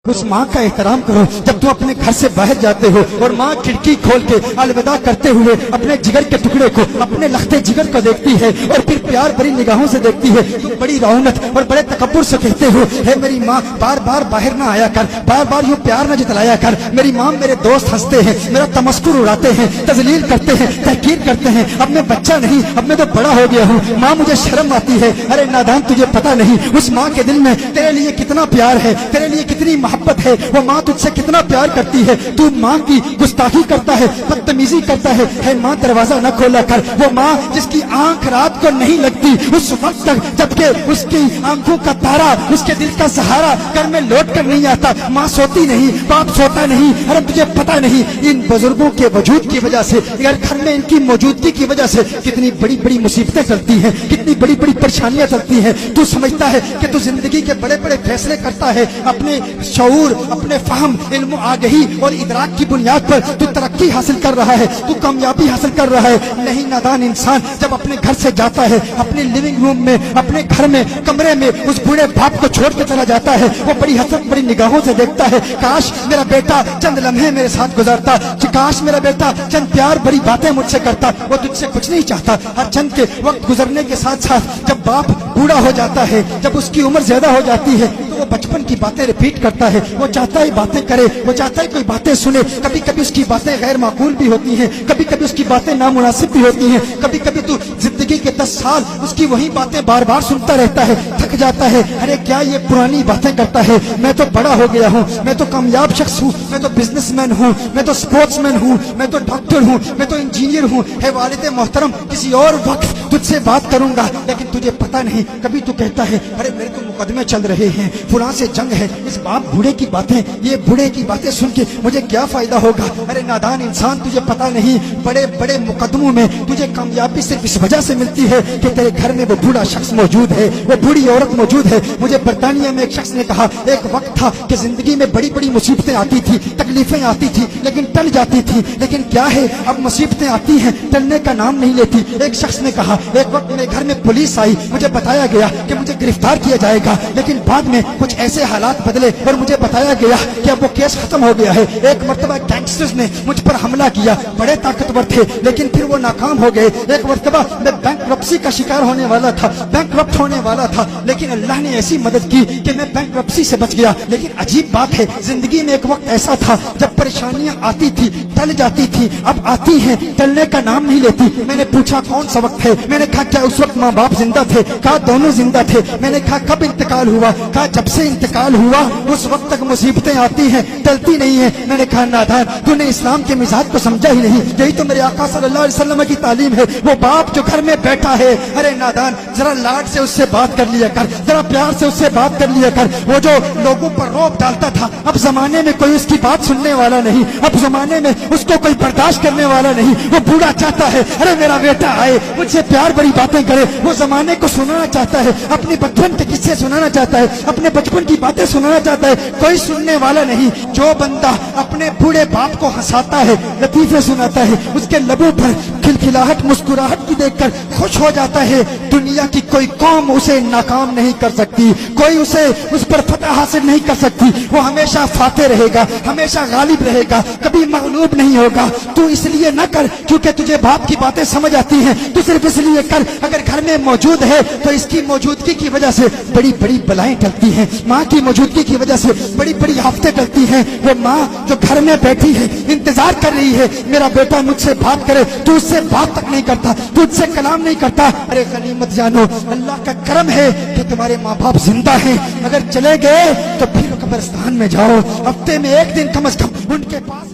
उस माँ का एहतराम करो जब तुम अपने घर से बाहर जाते हो और माँ खिड़की खोल के अलविदा करते हुए अपने जिगर के टुकड़े को, अपने लखते जिगर को देखती है और फिर प्यार भरी निगाहों से देखती है। तुम बड़ी रौनक और बड़े तकब्बुर से कहते हो, है मेरी माँ बार बार बाहर ना आया कर, बार बार यूँ प्यार न जतलाया कर। मेरी माँ, मेरे दोस्त हंसते हैं, मेरा तमस्कुर उड़ाते हैं, तजलील करते हैं, तहकीर करते हैं। अब मैं बच्चा नहीं, अब मैं तो बड़ा हो गया हूँ। माँ मुझे शर्म आती है। अरे नादान, तुझे पता नहीं उस माँ के दिल में तेरे लिए कितना प्यार है, तेरे लिए कितनी मोहब्बत है। वो माँ तुझसे कितना प्यार करती है। तू माँ की गुस्ताखी करता है, बदतमीजी करता है माँ दरवाजा न खोला कर। वो माँ जिसकी आंख रात को नहीं लगती उस वक्त तक जबकि उसकी आंखों का तारा, उसके दिल का सहारा घर में लौट कर नहीं आता। माँ सोती नहीं, बाप सोता नहीं। अरे तुझे पता नहीं इन बुजुर्गों के वजूद की वजह से, यार घर में इनकी मौजूदगी की वजह से कितनी बड़ी बड़ी मुसीबतें चलती हैं, कितनी बड़ी बड़ी परेशानियां चलती हैं। तू समझता है कि तू जिंदगी के बड़े बड़े फैसले करता है अपने शऊर, अपने फहम, इल्म, आगही और इदराक की बुनियाद पर तू तरक्की हासिल कर रहा है, तू कामयाबी हासिल कर रहा है। नहीं, नादान इंसान जब अपने घर से जाता है, अपने लिविंग रूम में, अपने घर में, कमरे में उस बूढ़े बाप को छोड़ के चला जाता है, वो बड़ी हसरत बड़ी निगाहों से देखता है, काश मेरा बेटा चंद लम्हे मेरे साथ गुजारता, काश मेरा बेटा चंद प्यार भरी बातें मुझसे करता। वो तुझसे कुछ नहीं चाहता। हर चंद के वक्त गुजरने के साथ साथ जब बाप बूढ़ा हो जाता है, जब उसकी उम्र ज्यादा हो जाती है, तो वो बचपन की बातें रिपीट करता है। वो चाहता है बातें करे, वो चाहता है कोई बातें सुने। कभी कभी उसकी बातें गैर माकूल भी होती हैं, कभी कभी उसकी बातें नामुनासिब भी होती हैं। कभी कभी तू जिंदगी के 10 साल उसकी वही बातें बार बार सुनता रहता है, थक जाता है। अरे क्या ये पुरानी बातें करता है? मैं तो बड़ा हो गया हूँ, मैं तो कामयाब शख्स हूँ, मैं तो बिजनेसमैन हूँ, मैं तो स्पोर्ट्समैन हूँ, मैं तो डॉक्टर हूँ, मैं तो इंजीनियर हूँ। है वालिद मोहतरम, किसी और वक्त तुझसे बात करूंगा। लेकिन तुझे पता नहीं, कभी तू कहता है अरे मेरे तो मुकदमे चल रहे हैं, फुलां से जंग है, इस बाप बूढ़े की बातें, ये बूढ़े की बातें सुन के मुझे क्या फायदा होगा। अरे नादान इंसान, तुझे पता नहीं बड़े बड़े मुकदमों में तुझे कामयाबी सिर्फ इस वजह से मिलती है कि तेरे घर में वो बूढ़ा शख्स मौजूद है, वो बूढ़ी औरत मौजूद है। मुझे बरतानिया में एक शख्स ने कहा, एक वक्त था कि जिंदगी में बड़ी बड़ी मुसीबतें आती थी, तकलीफें आती थी, लेकिन टल जाती थी। लेकिन क्या है, अब मुसीबतें आती हैं, टलने का नाम नहीं लेती। एक शख्स ने कहा, एक वक्त मेरे घर में पुलिस आई, मुझे बताया गया कि मुझे गिरफ्तार किया जाएगा, लेकिन बाद में कुछ ऐसे हालात बदले और मुझे बताया गया कि अब वो केस खत्म हो गया है। एक मर्तबा गैंगस्टर्स ने मुझ पर हमला किया, बड़े ताकतवर थे, लेकिन फिर वो नाकाम हो गए। एक मर्तबा मैं बैंकरप्सी का शिकार होने वाला था, बैंकरप्ट होने वाला था, लेकिन अल्लाह ने ऐसी मदद की कि मैं बैंकरप्सी से बच गया। लेकिन अजीब बात है, जिंदगी में एक वक्त ऐसा था जब परेशानियां आती थी, टल जाती थी, अब आती हैं, टलने का नाम नहीं लेती। मैंने पूछा कौन सा वक्त है? मैंने कहा क्या उस वक्त माँ बाप जिंदा थे? कहा दोनों जिंदा थे। मैंने कहा कब इंतकाल हुआ? कहा जब से इंतकाल हुआ उस वक्त तक मुसीबतें आती हैं, टलती नहीं है। मैंने कहा नादान, तूने इस्लाम के मिजाज को समझा ही नहीं। यही तो मेरे आका सल्लल्लाहु अलैहि वसल्लम की तालीम है। वो बाप जो घर में बैठा है, अरे नादान जरा लाड से उससे बात कर लिया कर, जरा प्यार से उससे बात कर लिया कर। वो जो लोगों पर रौब डालता था, अब जमाने में कोई उसकी बात सुनने वाला नहीं, अब जमाने में उसको कोई बर्दाश्त करने वाला नहीं। वो बूढ़ा चाहता है अरे मेरा बेटा आए, मुझसे प्यार भरी बातें करे। वो जमाने को सुनाना चाहता है, अपने बचपन के किस्से सुनाना चाहता है, अपने बचपन की बातें सुनाना चाहता है, कोई सुनने वाला नहीं। जो बंदा अपने बूढ़े बाप को हंसाता है, लतीफे सुनाता है, उसके लबों पर खिलखिलाहट, मुस्कुराहट की देखकर खुश हो जाता है, दुनिया की कोई कौम उसे नाकाम नहीं कर सकती, कोई उसे उस पर फतह हासिल नहीं कर सकती। वो हमेशा फाते रहेगा, हमेशा गालिब रहेगा, कभी मगलूब नहीं होगा। तू इसलिए न कर क्योंकि तुझे बाप की बातें समझ आती हैं, तू सिर्फ इसलिए कर अगर घर में मौजूद है तो इसकी मौजूदगी की वजह से बड़ी बड़ी बलाएं टलती हैं। माँ की मौजूदगी की वजह से बड़ी बड़ी आफतें टलती हैं। वो माँ जो घर में बैठी है, इंतजार कर रही है मेरा बेटा मुझसे बात करे, तू उससे बात तक नहीं करता, तुझसे कलाम नहीं करता। अरे गनीमत जानो, अल्लाह का करम है कि तुम्हारे माँ बाप जिंदा हैं। अगर चले गए तो फिर कब्रिस्तान में जाओ, हफ्ते में एक दिन कम से कम उनके पास